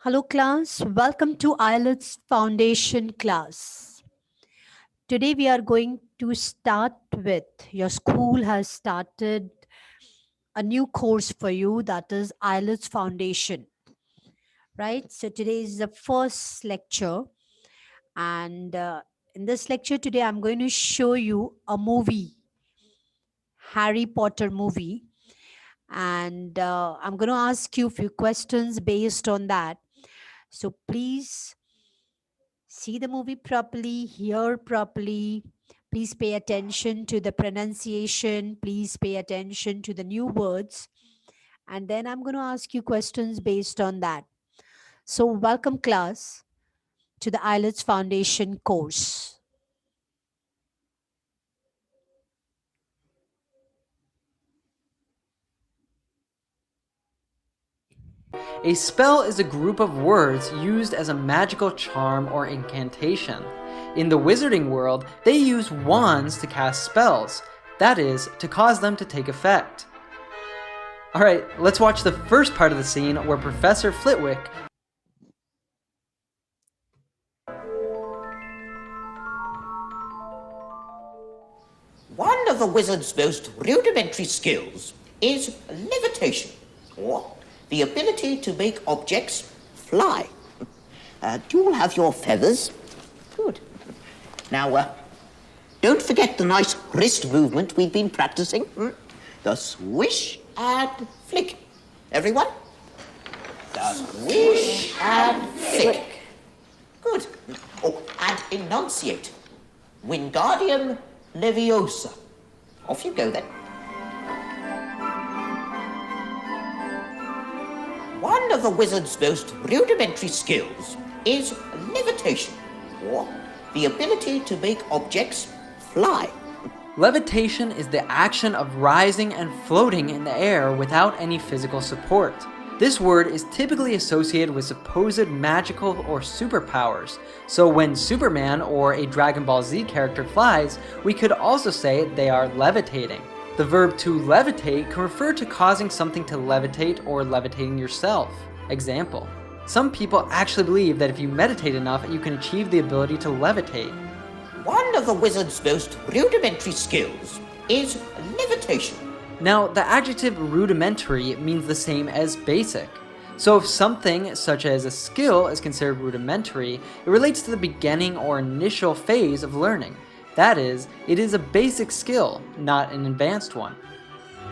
Hello class, welcome to IELTS Foundation class. Today we are going to start with, your school has started a new course for you, that is IELTS Foundation, right? So today is the first lecture, and in this lecture today I'm going to show you a movie, Harry Potter movie, and I'm going to ask you a few questions based on that. So please see the movie properly, hear properly. Please pay attention to the pronunciation. Please pay attention to the new words. And then I'm going to ask you questions based on that. So, welcome, class, to the IELTS Foundation course. A spell is a group of words used as a magical charm or incantation. In the wizarding world, they use wands to cast spells, that is, to cause them to take effect. Alright, let's watch the first part of the scene where Professor Flitwick One of the wizard's most rudimentary skills is levitation, or the ability to make objects fly. Do you all have your feathers? Good. Now, don't forget the nice wrist movement we've been practicing. The swish and flick. Everyone? The swish and flick. Good. Oh, and enunciate. Wingardium Leviosa. Off you go then. One of the wizard's most rudimentary skills is levitation, or the ability to make objects fly. Levitation is the action of rising and floating in the air without any physical support. This word is typically associated with supposed magical or superpowers, so when Superman or a Dragon Ball Z character flies, we could also say they are levitating. The verb to levitate can refer to causing something to levitate or levitating yourself. Example: some people actually believe that if you meditate enough, you can achieve the ability to levitate. One of the wizard's most rudimentary skills is levitation. Now, the adjective rudimentary means the same as basic. So if something, such as a skill, is considered rudimentary, it relates to the beginning or initial phase of learning. That is, it is a basic skill, not an advanced one.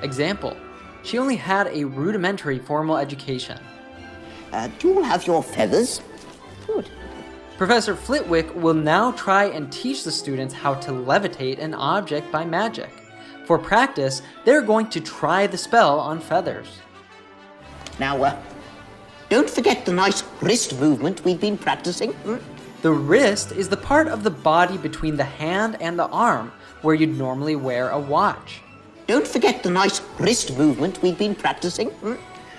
Example: she only had a rudimentary formal education. Do you all have your feathers? Good. Professor Flitwick will now try and teach the students how to levitate an object by magic. For practice, they're going to try the spell on feathers. Now, don't forget the nice wrist movement we've been practicing. The wrist is the part of the body between the hand and the arm, where you'd normally wear a watch. Don't forget the nice wrist movement we've been practicing.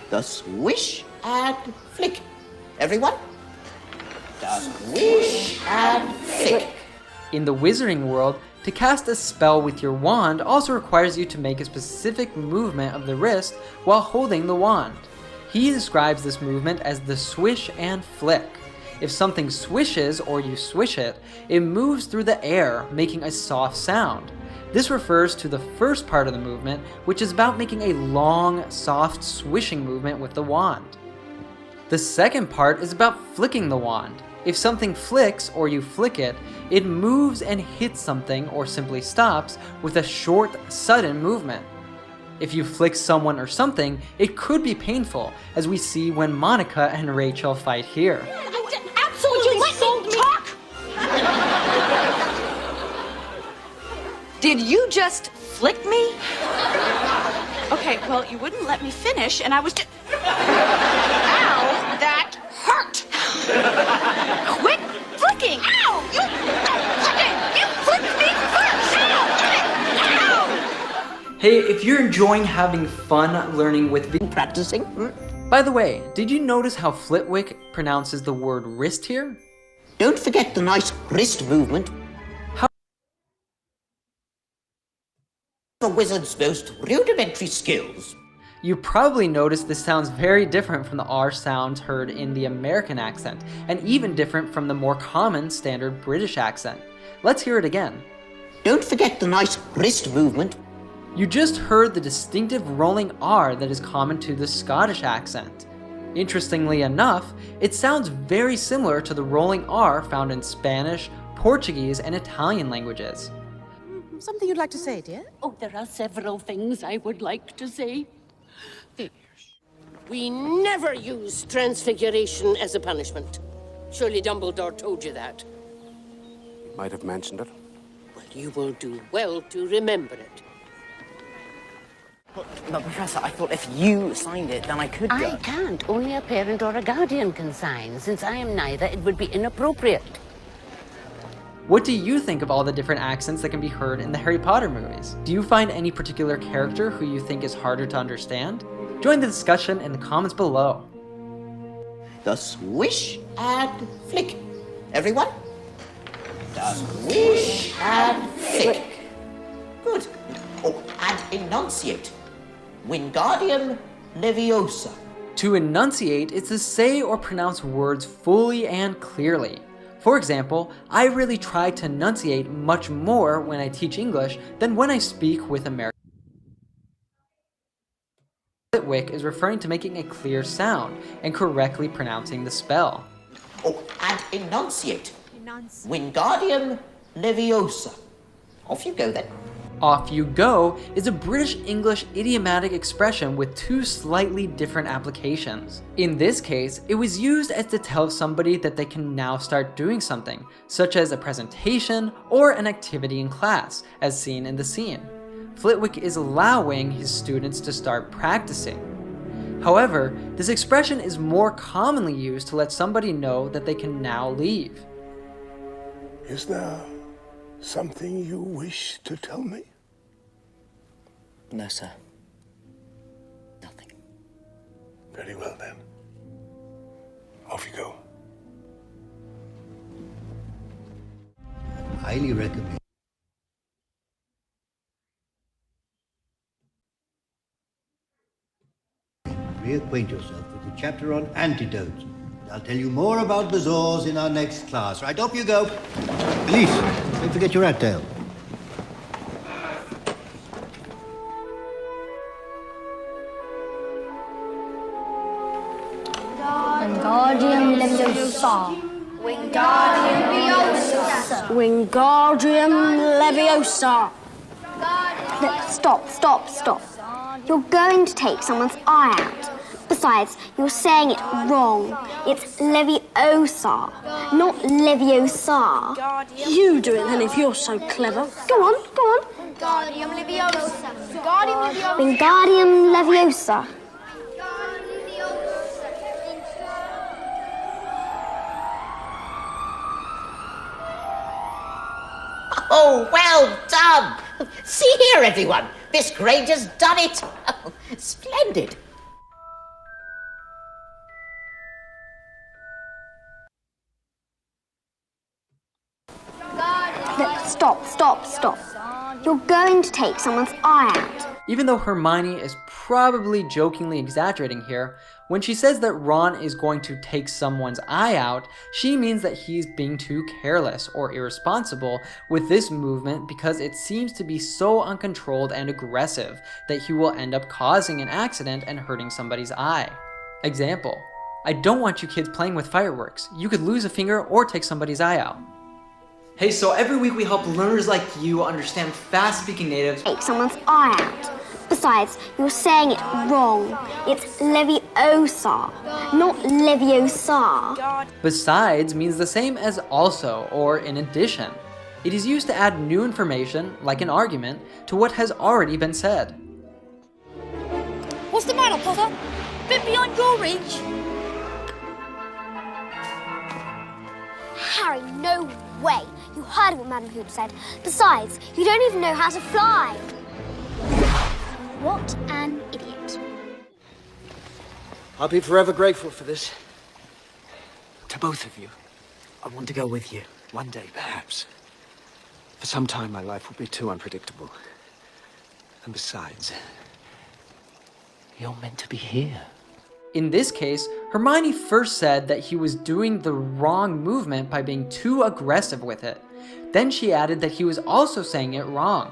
The swish and flick. Everyone? The swish and flick. In the wizarding world, to cast a spell with your wand also requires you to make a specific movement of the wrist while holding the wand. He describes this movement as the swish and flick. If something swishes or you swish it, it moves through the air, making a soft sound. This refers to the first part of the movement, which is about making a long, soft swishing movement with the wand. The second part is about flicking the wand. If something flicks or you flick it, it moves and hits something or simply stops with a short, sudden movement. If you flick someone or something, it could be painful, as we see when Monica and Rachel fight here. Absolutely, let me talk! Did you just flick me? Okay, well, you wouldn't let me finish, and I was just... Ow, that hurt! Quit flicking! Ow! You flicked me first! Ow! Hey, if you're enjoying having fun learning with Practicing. By the way, did you notice how Flitwick pronounces the word wrist here? Don't forget the nice wrist movement. The wizard's most rudimentary skills You probably noticed this sounds very different from the R sounds heard in the American accent, and even different from the more common standard British accent. Let's hear it again. Don't forget the nice wrist movement. You just heard the distinctive rolling R that is common to the Scottish accent. Interestingly enough, it sounds very similar to the rolling R found in Spanish, Portuguese, and Italian languages. Something you'd like to say, dear? Oh, there are several things I would like to say. We never use transfiguration as a punishment. Surely Dumbledore told you that. He might have mentioned it. Well, you will do well to remember it. But Professor, I thought if you signed it, then I could go. I can't. Only a parent or a guardian can sign. Since I am neither, it would be inappropriate. What do you think of all the different accents that can be heard in the Harry Potter movies? Do you find any particular character who you think is harder to understand? Join the discussion in the comments below. The swish and flick. Everyone? The swish and flick. Good. Oh, and enunciate. Wingardium Leviosa. To enunciate is to say or pronounce words fully and clearly. For example, I really try to enunciate much more when I teach English than when I speak with Americans. Flitwick is referring to making a clear sound and correctly pronouncing the spell. Oh, and enunciate. Wingardium Leviosa. Off you go then. Off you go is a British English idiomatic expression with two slightly different applications. In this case, it was used as to tell somebody that they can now start doing something, such as a presentation or an activity in class, as seen in the scene. Flitwick is allowing his students to start practicing. However, this expression is more commonly used to let somebody know that they can now leave. Is there something you wish to tell me? No, sir. Nothing. Very well, then. Off you go. Highly recommend. Reacquaint yourself with the chapter on antidotes. I'll tell you more about bazaars in our next class. Right, off you go. Police, don't forget your rat tail. Wingardium Leviosa. Wingardium Leviosa. Wingardium Leviosa. Look, stop. You're going to take someone's eye out. Besides, you're saying it wrong. It's Leviosa, not Leviosa. You do it then if you're so clever. Go on. Wingardium Leviosa. Wingardium Leviosa. Wingardium Leviosa. Oh, well done! See here, everyone. Miss Granger's done it. Splendid. Look, stop. You're going to take someone's eye out. Even though Hermione is probably jokingly exaggerating here, when she says that Ron is going to take someone's eye out, she means that he's being too careless or irresponsible with this movement because it seems to be so uncontrolled and aggressive that he will end up causing an accident and hurting somebody's eye. Example: I don't want you kids playing with fireworks. You could lose a finger or take somebody's eye out. Hey, so every week we help learners like you understand fast-speaking natives. Take someone's eye out. Besides, you're saying it wrong. It's Leviosa, not Leviosa. Besides means the same as also or in addition. It is used to add new information, like an argument, to what has already been said. What's the matter, Potter? Bit beyond your reach. Harry, no way. You heard what Madam Hoop said. Besides, you don't even know how to fly. What an idiot. I'll be forever grateful for this. To both of you. I want to go with you. One day, perhaps. For some time, my life will be too unpredictable. And besides, You're meant to be here. In this case, Hermione first said that he was doing the wrong movement by being too aggressive with it. Then she added that he was also saying it wrong.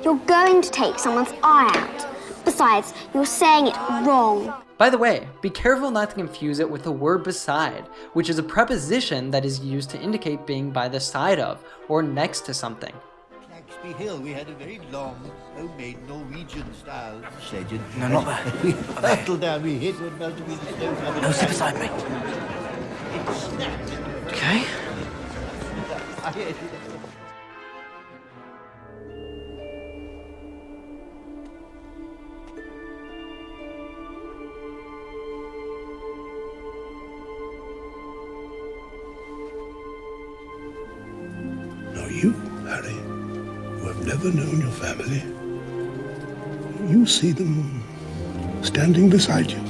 You're going to take someone's eye out. Besides, you're saying it wrong. By the way, be careful not to confuse it with the word beside, which is a preposition that is used to indicate being by the side of or next to something. Claxby Hill, we had a very long, homemade Norwegian-style sledge. No, not that. We hurtled down, we hit what must have been the snow covered. No, sit beside me. It snapped. Okay. Now you, Harry, who have never known your family, you see them standing beside you.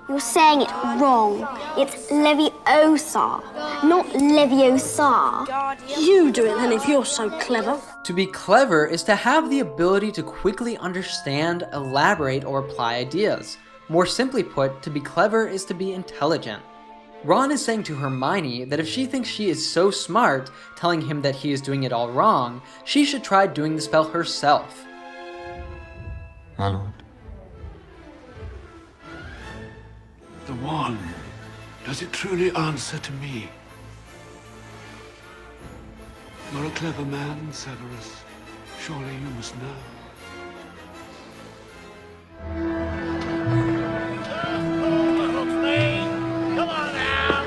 You're saying it wrong. It's Leviosa, not Leviosa. You do it then if you're so clever. To be clever is to have the ability to quickly understand, elaborate, or apply ideas. More simply put, to be clever is to be intelligent. Ron is saying to Hermione that if she thinks she is so smart, telling him that he is doing it all wrong, she should try doing the spell herself. My lord. The wand, does it truly answer to me? You're a clever man, Severus. Surely you must know. Come on now!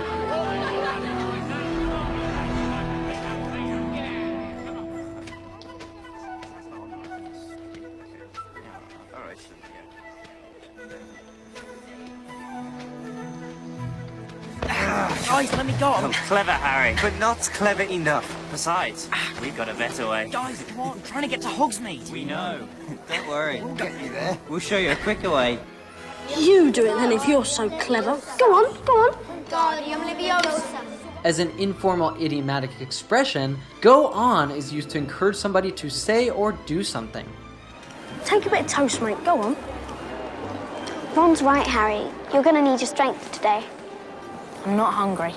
Guys, let me go. Oh, clever, Harry, but not clever enough. Besides, we've got a better way. Guys, come on, I'm trying to get to Hogsmeade. We know. Don't worry. We'll get you there. We'll show you a quicker way. You do it then if you're so clever. Go on, go on. Wingardium Leviosa. As an informal idiomatic expression, go on is used to encourage somebody to say or do something. Take a bit of toast, mate. Go on. Ron's right, Harry. You're going to need your strength today. I'm not hungry.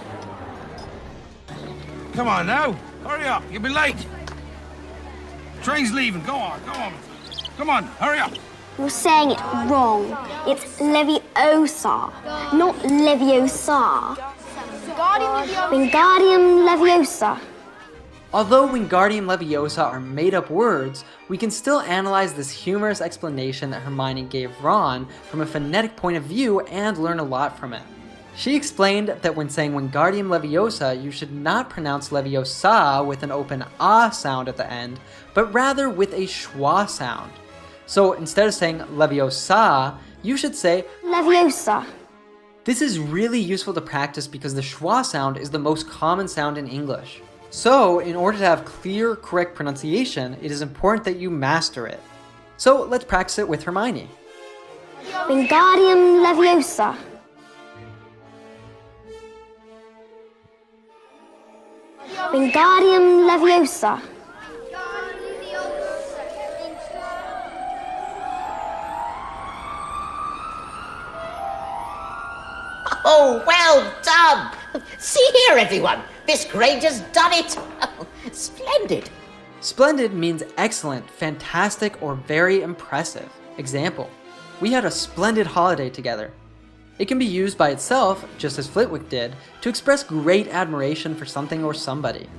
Come on now. Hurry up. You'll be late. Train's leaving. Go on, go on. Come on, hurry up. You're saying it wrong. It's Leviosa, not Leviosa. Wingardium Leviosa. Although Wingardium Leviosa are made-up words, we can still analyze this humorous explanation that Hermione gave Ron from a phonetic point of view and learn a lot from it. She explained that when saying Wingardium Leviosa, you should not pronounce Leviosa with an open ah sound at the end, but rather with a schwa sound. So instead of saying Leviosa, you should say Leviosa. This is really useful to practice because the schwa sound is the most common sound in English. So in order to have clear, correct pronunciation, it is important that you master it. So let's practice it with Hermione. Wingardium Leviosa. Wingardium Leviosa. Oh, well done! See here, everyone. Miss Granger's done it. Splendid. Splendid means excellent, fantastic, or very impressive. Example, we had a splendid holiday together. It can be used by itself, just as Flitwick did, to express great admiration for something or somebody.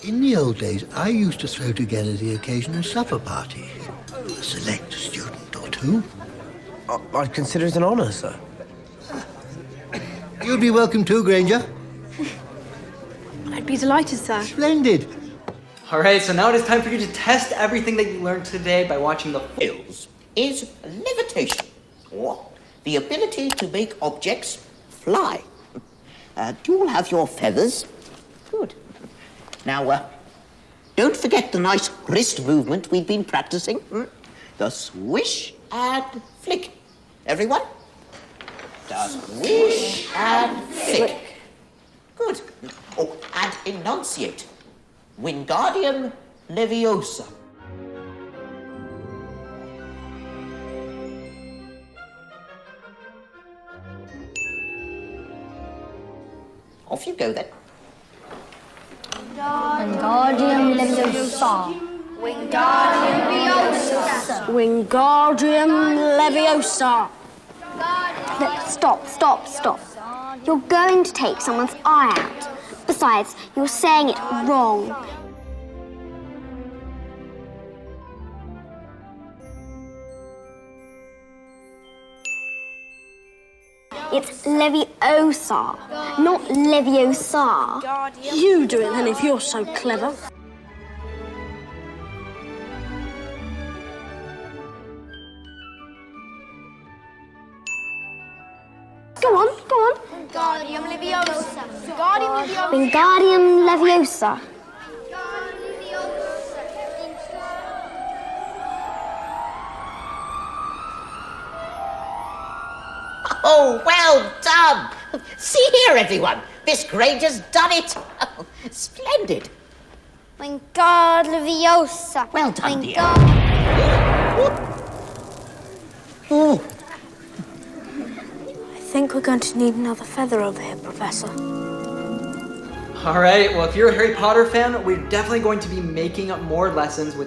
In the old days, I used to throw together the occasional supper party. Select a student or two. I'd consider it an honour, sir. You'd be welcome too, Granger. I'd be delighted, sir. Splendid. Alright, so now it is time for you to test everything that you learned today by watching the Skills is levitation, or the ability to make objects fly. Do you all have your feathers? Good. Now, don't forget the nice wrist movement we've been practicing. The swish and flick. Everyone? The swish and flick. Good. Oh, and enunciate. Wingardium Leviosa. Off you go then. Wingardium Leviosa. Wingardium Leviosa. Look, stop. You're going to take someone's eye out. Besides, you're saying it wrong. It's Leviosa, not Leviosa. You do it then if you're so clever. Go on. Wingardium Leviosa. Wingardium Leviosa. Oh, well done! See here, everyone. Miss Granger's done it. Splendid. Wingardium Leviosa. Well done, dear. I think we're going to need another feather over here, Professor. Alright, well if you're a Harry Potter fan, we're definitely going to be making more lessons with